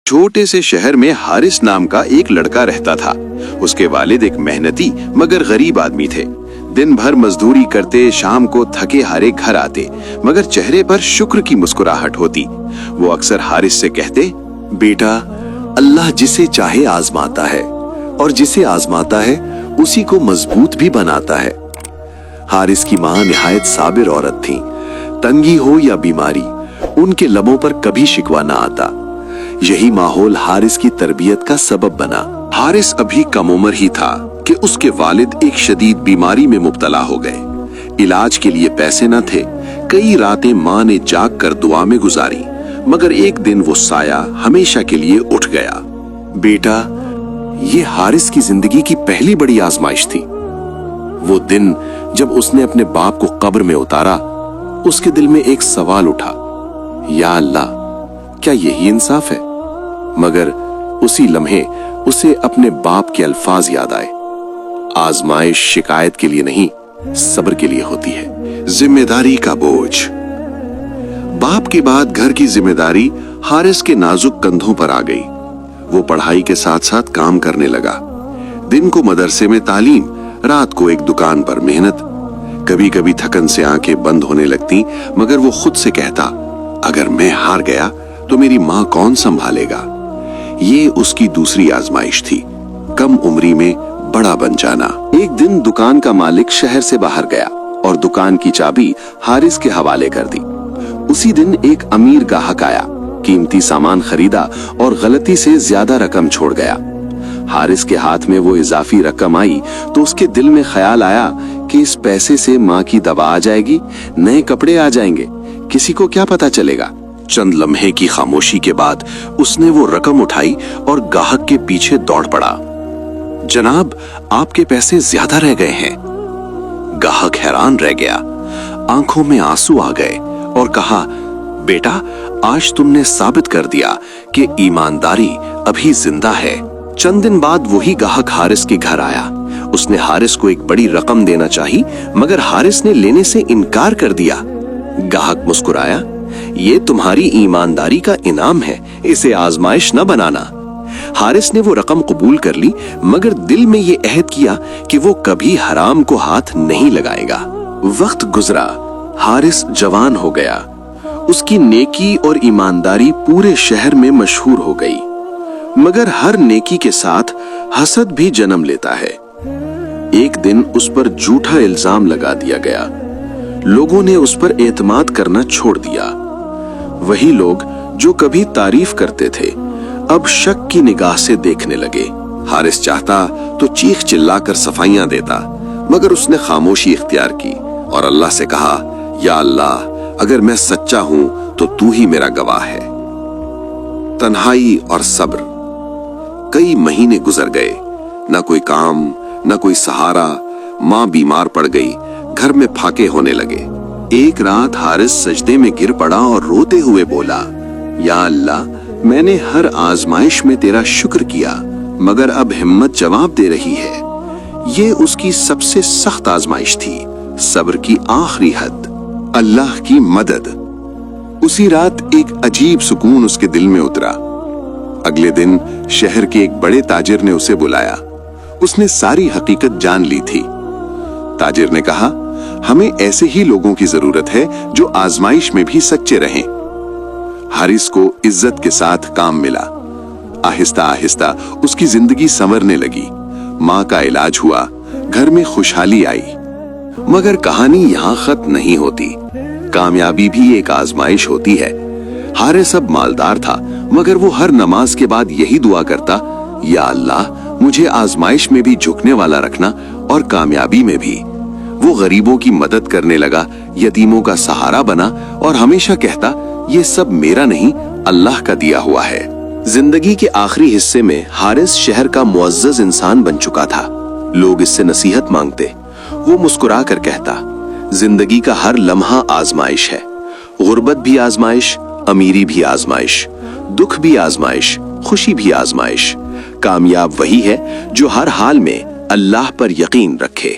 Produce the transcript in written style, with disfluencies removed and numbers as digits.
छोटे से शहर में हारिस नाम का एक लड़का रहता था। उसके वालिद एक मेहनती मगर गरीब आदमी थे। दिन भर मजदूरी करते, शाम को थके हारे घर आते, मगर चेहरे पर शुक्र की मुस्कुराहट होती। वो अक्सर हारिस से कहते, बेटा, अल्लाह जिसे चाहे आजमाता है और जिसे आजमाता है उसी को मजबूत भी बनाता है। हारिस की माँ निहायत साबिर औरत थी। तंगी हो या बीमारी, उनके लबों पर कभी शिकवा ना आता। यही माहौल हारिस की तरबियत का सबब बना। हारिस अभी कम उम्र ही था कि उसके वालिद एक शदीद बीमारी में मुब्तला हो गए। इलाज के लिए पैसे न थे। कई रातें माँ ने जाग कर दुआ में गुजारी, मगर एक दिन वो साया हमेशा के लिए उठ गया। बेटा, ये हारिस की जिंदगी की पहली बड़ी आजमाइश थी। वो दिन जब उसने अपने बाप को कब्र में उतारा, उसके दिल में एक सवाल उठा, या अल्लाह, क्या यही इंसाफ है? मगर उसी लम्हे उसे अपने बाप के अल्फाज याद आए, आजमाइश शिकायत के लिए नहीं, सब्र के लिए होती है। जिम्मेदारी का बोझ। बाप के बाद घर की जिम्मेदारी हारिस के नाजुक कंधों पर आ गई। वो पढ़ाई के साथ साथ काम करने लगा। दिन को मदरसे में तालीम, रात को एक दुकान पर मेहनत। कभी कभी थकन से आंखें बंद होने लगती, मगर वो खुद से कहता, अगर मैं हार गया तो मेरी माँ कौन संभालेगा? ये उसकी दूसरी आजमाइश थी, कम उम्री में बड़ा बन जाना। एक दिन दुकान का मालिक शहर से बाहर गया और दुकान की चाबी हारिस के हवाले कर दी। उसी दिन एक अमीर गाहक आया, कीमती सामान खरीदा और गलती से ज्यादा रकम छोड़ गया। हारिस के हाथ में वो इजाफी रकम आई तो उसके दिल में ख्याल आया कि इस पैसे से माँ की दवा आ जाएगी, नए कपड़े आ जाएंगे, किसी को क्या पता चलेगा। चंद लम्हे की खामोशी के बाद उसने वो रकम उठाई और गाहक के पीछे दौड़ पड़ा। जनाब, आपके पैसे ज्यादा रह गए हैं। गाहक हैरान रह गया, आंखों में आंसू आ गए और कहा, बेटा, आज तुमने साबित कर दिया कि ईमानदारी अभी जिंदा है। चंद दिन बाद वही गाहक हारिस के घर आया। उसने हारिस को एक बड़ी रकम देना चाही, मगर हारिस ने लेने से इनकार कर दिया। गाहक मुस्कुराया, ये तुम्हारी ईमानदारी का इनाम है, इसे आजमाइश न बनाना। हारिस ने वो रकम कबूल कर ली, मगर दिल में ये अहद किया कि वो कभी हराम को हाथ नहीं लगाएगा। वक्त गुजरा, हारिस जवान हो गया। उसकी नेकी और ईमानदारी पूरे शहर में मशहूर हो गई। मगर हर नेकी के साथ हसद भी जन्म लेता है। एक दिन उस पर झूठा इल्जाम लगा दिया गया। लोगों ने उस पर एतमाद करना छोड़ दिया। वही लोग जो कभी तारीफ करते थे, अब शक की निगाह से देखने लगे। हारिस चाहता तो चीख चिल्लाकर सफाइयां देता, मगर उसने खामोशी इख्तियार की और अल्लाह से कहा, या अल्लाह, अगर मैं सच्चा हूं तो तू ही मेरा गवाह है। तन्हाई और सब्र। कई महीने गुजर गए, न कोई काम, न कोई सहारा। माँ बीमार पड़ गई, घर में फाके होने लगे। एक रात हारिस सजदे में गिर पड़ा और रोते हुए बोला, या अल्लाह, मैंने हर आजमाइश में तेरा शुक्र किया, मगर अब हिम्मत जवाब दे रही है। ये उसकी सबसे सख्त आजमाइश थी, सब्र की आखिरी हद। अल्लाह की मदद। उसी रात एक अजीब सुकून उसके दिल में उतरा। अगले दिन शहर के एक बड़े ताजिर ने उसे बुलाया। उसने सारी हकीकत जान ली थी। ताजिर ने कहा, हमें ऐसे ही लोगों की जरूरत है जो आजमाइश में भी सच्चे रहें। हारिस को इज्जत के साथ काम मिला। आहिस्ता आहिस्ता उसकी जिंदगी संवरने लगी। माँ का इलाज हुआ, घर में खुशहाली आई। मगर कहानी यहाँ खत्म नहीं होती। कामयाबी भी एक आजमाइश होती है। हारिस अब मालदार था, मगर वो हर नमाज के बाद यही दुआ करता, या अल्लाह, मुझे आजमाइश में भी झुकने वाला रखना और कामयाबी में भी। वो गरीबों की मदद करने लगा, यतीमों का सहारा बना और हमेशा कहता, ये सब मेरा नहीं, अल्लाह का दिया हुआ है। जिंदगी के आखिरी हिस्से में हारिस शहर का मुअज्जज इंसान बन चुका था। लोग इससे नसीहत मांगते। वो मुस्कुरा कर कहता, जिंदगी का हर लम्हा आजमाइश है। गुर्बत भी आजमाइश, अमीरी भी आजमाइश, दुख भी आजमाइश, खुशी भी आजमाइश। कामयाब वही है जो हर हाल में अल्लाह पर यकीन रखे।